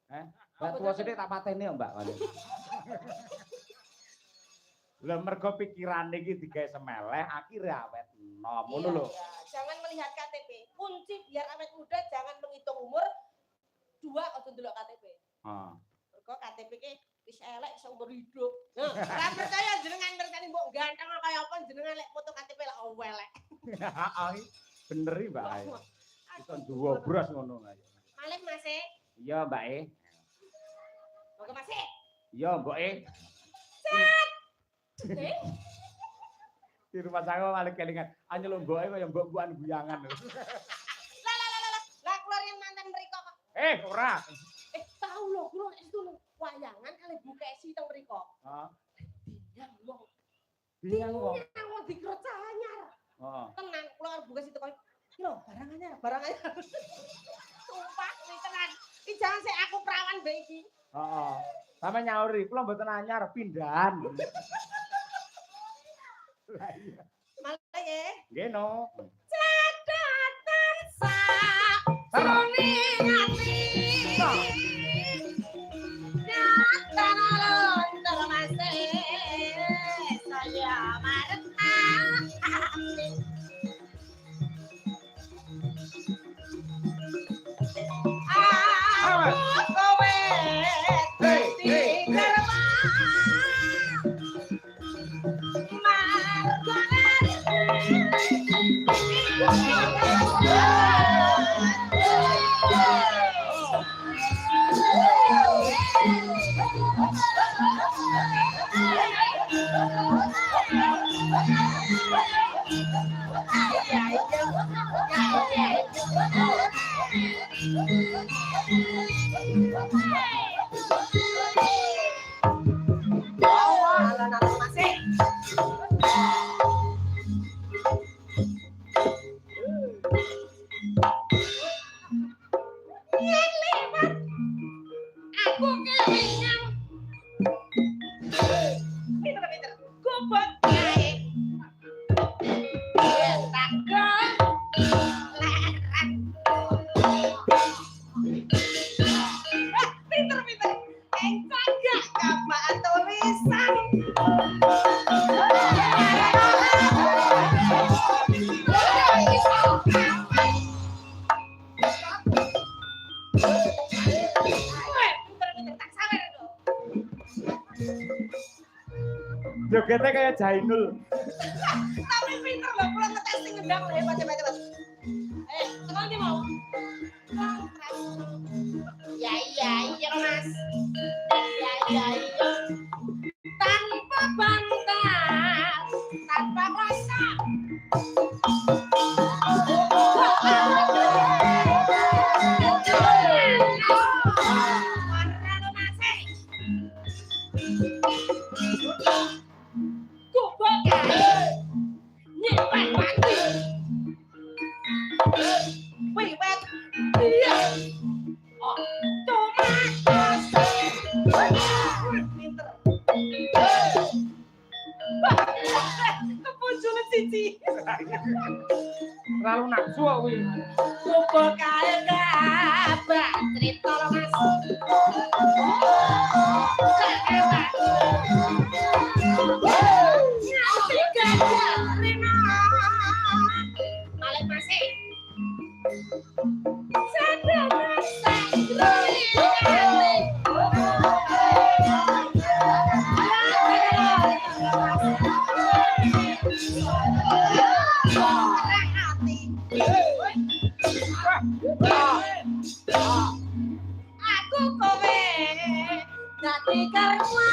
Mbak tuwa sithik tak pateni ya, Mbak. Lah mergo pikirane iki digawe semeleh, akhire awet enom, ngono lho. Iya. Jangan melihat KTP. Kunci biar awet muda jangan menghitung umur. Dua aja ndelok KTP. Heeh. Mergo KTP ki wis elek seumur hidup. Nah, ora percaya jenengan ngerteni mbok ganteng kaya apa jenengan lek foto KTP lek elek. Heeh. Bener iki, Mbak. Iso duwe bros ngono ae. Malih Mas. Iya, Mbak. Monggo Mas. Iya, Mbok. Cet. Di rumah saya malah kelingan. Anyel mboke kaya mbok-mbokan guyangan. Lah keluar yang mantan mriko kok. Ora. Tahu lho, kula itu lho wayangan kali Bu Kesi teng mriko. Heeh. Dinyang wong. Dinyang wong dikrot anyar. Heeh. Tenan kula Bu Kesi teko. Iki lho, barang anyar. Sumpah kuwi tenan. Iki jangan sik aku perawan mbek iki. Heeh. Sampe nyauri, kula mboten anyar, pindahan. Lah iya. Malah nggih. Nggih no. Cedhatan sak jroning ati. Nyatan lontar mase saya mareta. Aku kowe dikerma. Aku kelingan. Pinter. Gobot kae. Tak leran. Pinter. Engkau gak kapan tulisan. Jogetnya kayak Jainul. Tapi pinter loh, pulang ngetesting ngendang loh, hebat. Teman dia mau? Iya Mas. Iya. Tanpa bantal, tanpa rasa. Nyimpan mati. Wiwet dia. Oh, tomat. Pinter. Kepunculan cici. Terlalu nafsu kok kuwi. Coba kae kabah cerita lo Mas. Ngerti gajah Rina. Malih Mas. Sadar rasa aku kowe dadi karma.